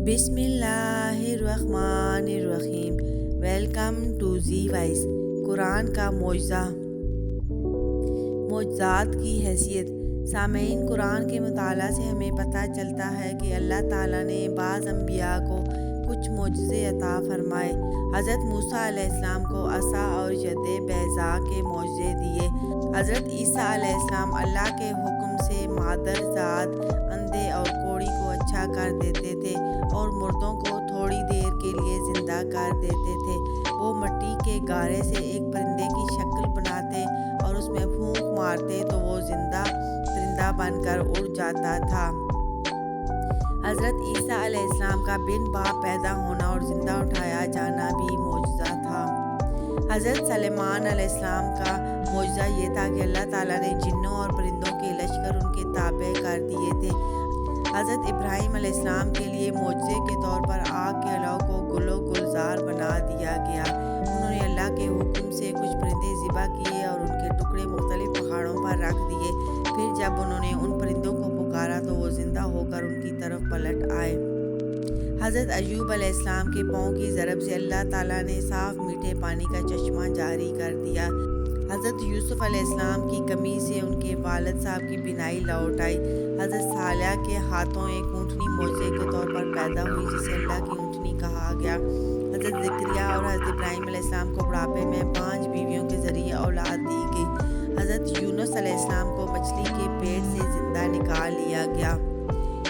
بسم اللہ الرحمن الرحیم۔ Welcome to Zee Voice. قرآن کا معجزہ، معجزات کی حیثیت۔ سامعین، قرآن کے مطالعہ سے ہمیں پتہ چلتا ہے کہ اللہ تعالیٰ نے بعض انبیاء کو کچھ معجزے عطا فرمائے۔ حضرت موسیٰ علیہ السلام کو عصا اور ید بیضاء کے معجزے دیے۔ حضرت عیسیٰ علیہ السلام اللہ کے حکم سے مادرزاد، اندھے اور کوڑی کو اچھا کر دیتے تھے اور مردوں کو تھوڑی دیر کے لیے زندہ کر دیتے تھے۔ وہ مٹی کے گارے سے ایک پرندے کی شکل بناتے اور اس میں پھونک مارتے تو وہ زندہ پرندہ بن کر اڑ جاتا تھا۔ حضرت عیسیٰ علیہ السلام کا بن باپ پیدا ہونا اور زندہ اٹھایا جانا بھی معجزہ تھا۔ حضرت سلیمان علیہ السلام کا معجزہ یہ تھا کہ اللہ تعالیٰ نے جنوں اور پرندوں کے لشکر ان کے تابع کر دیے تھے۔ حضرت ابراہیم علیہ السلام کے لیے معجزے کے طور پر آگ کے علو کو گل و گلزار بنا دیا گیا۔ انہوں نے اللہ کے حکم سے کچھ پرندے ذبح کیے اور ان کے ٹکڑے مختلف پہاڑوں پر رکھ دیے۔ پھر جب انہوں نے ان پرندوں کو پکارا تو وہ زندہ ہو کر ان کی طرف پلٹ آئے۔ حضرت ایوب علیہ السلام کے پاؤں کی ضرب سے اللہ تعالیٰ نے صاف میٹھے پانی کا چشمہ جاری کر دیا۔ حضرت یوسف علیہ السلام کی قمیص سے ان کے والد صاحب کی بینائی لوٹ آئی۔ حضرت صالح کے ہاتھوں ایک اونٹنی معجزے کے طور پر پیدا ہوئی جسے اللہ کی اونٹنی کہا گیا۔ حضرت زکریا اور حضرت ابراہیم علیہ السلام کو بڑھاپے میں 5 بیویوں کے ذریعے اولاد دی گئی۔ حضرت یونس علیہ السلام کو مچھلی کے پیٹ سے زندہ نکال لیا گیا۔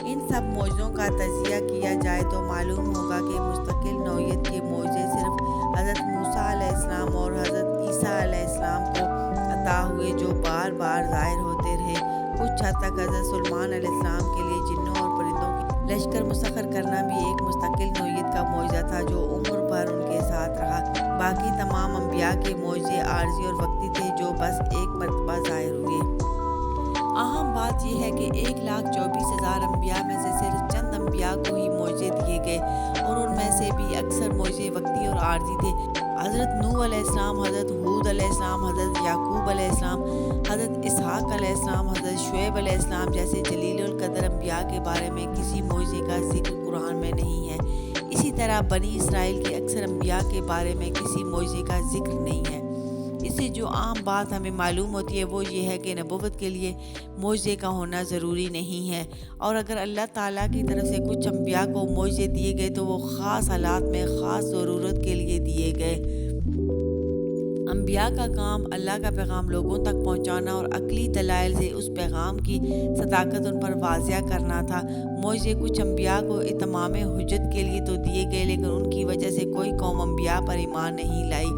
ان سب معجزوں کا تجزیہ کیا جائے تو معلوم ہوگا کہ مستقل نوعیت کے معجزے صرف حضرت موسیٰ علیہ السلام اور حضرت عیسیٰ علیہ السلام کو عطا ہوئے جو بار بار ظاہر ہوتے رہے۔ کچھ حد تک حضرت سلیمان علیہ السلام کے لیے جنوں اور پرندوں کی لشکر مسخر کرنا بھی ایک مستقل نوعیت کا معجزہ تھا جو عمر بھر ان کے ساتھ رہا۔ باقی تمام انبیاء کے معجزے عارضی اور وقتی تھے جو بس ایک مرتبہ ظاہر ہوئے۔ اہم بات یہ ہے کہ 1,24,000 انبیاء میں سے صرف چند انبیاء کو ہی معجزے دیے گئے اور ان میں سے بھی اکثر معجزے وقتی اور عارضی تھے۔ حضرت نوح علیہ السلام، حضرت ہود علیہ السلام، حضرت یعقوب علیہ السلام، حضرت اسحاق علیہ السلام، حضرت شعیب علیہ السلام جیسے جلیل القدر انبیاء کے بارے میں کسی معجزے کا ذکر قرآن میں نہیں ہے۔ اسی طرح بنی اسرائیل کے اکثر انبیاء کے بارے میں کسی معجزے کا ذکر نہیں ہے۔ اس سے جو عام بات ہمیں معلوم ہوتی ہے وہ یہ ہے کہ نبوت کے لیے معجزے کا ہونا ضروری نہیں ہے، اور اگر اللہ تعالیٰ کی طرف سے کچھ انبیاء کو معجزے دیے گئے تو وہ خاص حالات میں خاص ضرورت کے لیے دیے گئے۔ انبیاء کا کام اللہ کا پیغام لوگوں تک پہنچانا اور عقلی دلائل سے اس پیغام کی صداقت ان پر واضح کرنا تھا۔ معجزے کچھ انبیاء کو اتمام حجت کے لیے تو دیے گئے، لیکن ان کی وجہ سے کوئی قوم انبیاء پر ایمان نہیں لائی۔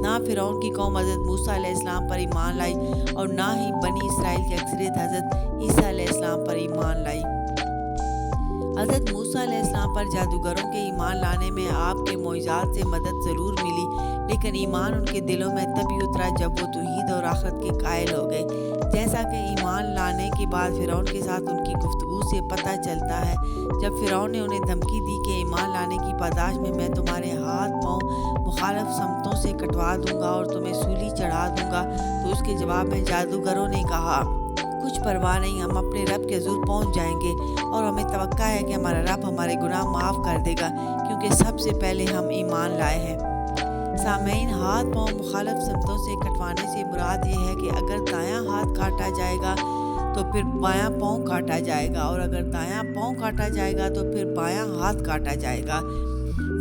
نہ فرعون کی قوم حضرت موسیٰ علیہ السلام پر ایمان لائی اور نہ ہی بنی اسرائیل کی اکثریت حضرت عیسیٰ علیہ السلام پر ایمان لائی۔ حضرت موسیٰ علیہ السلام پر جادوگروں کے ایمان لانے میں آپ کے معجزات سے مدد ضرور ملی، لیکن ایمان ان کے دلوں میں تبھی اترا جب وہ توحید اور آخرت کے قائل ہو گئے، جیسا کہ ایمان لانے کے بعد فرعون کے ساتھ ان کی گفتگو سے پتہ چلتا ہے۔ جب فرعون نے انہیں دھمکی دی کہ ایمان لانے کی پاداش میں تمہارے ہاتھ پاؤں مخالف سمتوں سے کٹوا دوں گا اور تمہیں سولی چڑھا دوں گا، تو اس کے جواب میں جادوگروں نے کہا، کچھ پرواہ نہیں، ہم اپنے رب کے حضور پہنچ جائیں گے اور ہمیں توقع ہے کہ ہمارا رب ہمارے گناہ معاف کر دے گا، کیونکہ سب سے پہلے ہم ایمان لائے ہیں۔ سامعین، ہاتھ پاؤں مخالف سمتوں سے کٹوانے سے مراد یہ ہے کہ اگر دایاں ہاتھ کاٹا جائے گا تو پھر بایاں پاؤں کاٹا جائے گا، اور اگر دایاں پاؤں کاٹا جائے گا تو پھر بایاں ہاتھ کاٹا جائے گا۔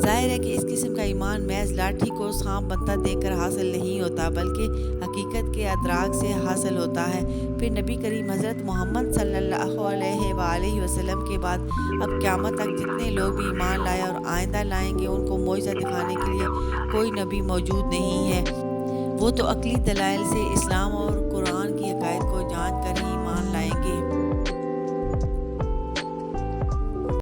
ظاہر ہے کہ اس قسم کا ایمان محض لاٹھی کو سانپ بنتا دیکھ کر حاصل نہیں ہوتا، بلکہ حقیقت کے ادراک سے حاصل ہوتا ہے۔ پھر نبی کریم حضرت محمد صلی اللہ علیہ وآلہ وسلم کے بعد اب قیامت تک جتنے لوگ بھی ایمان لائے اور آئندہ لائیں گے ان کو معجزہ دکھانے کے لیے کوئی نبی موجود نہیں ہے۔ وہ تو عقلی دلائل سے اسلام اور قرآن کی عقائد کو جان کر ہی ایمان لائیں گے۔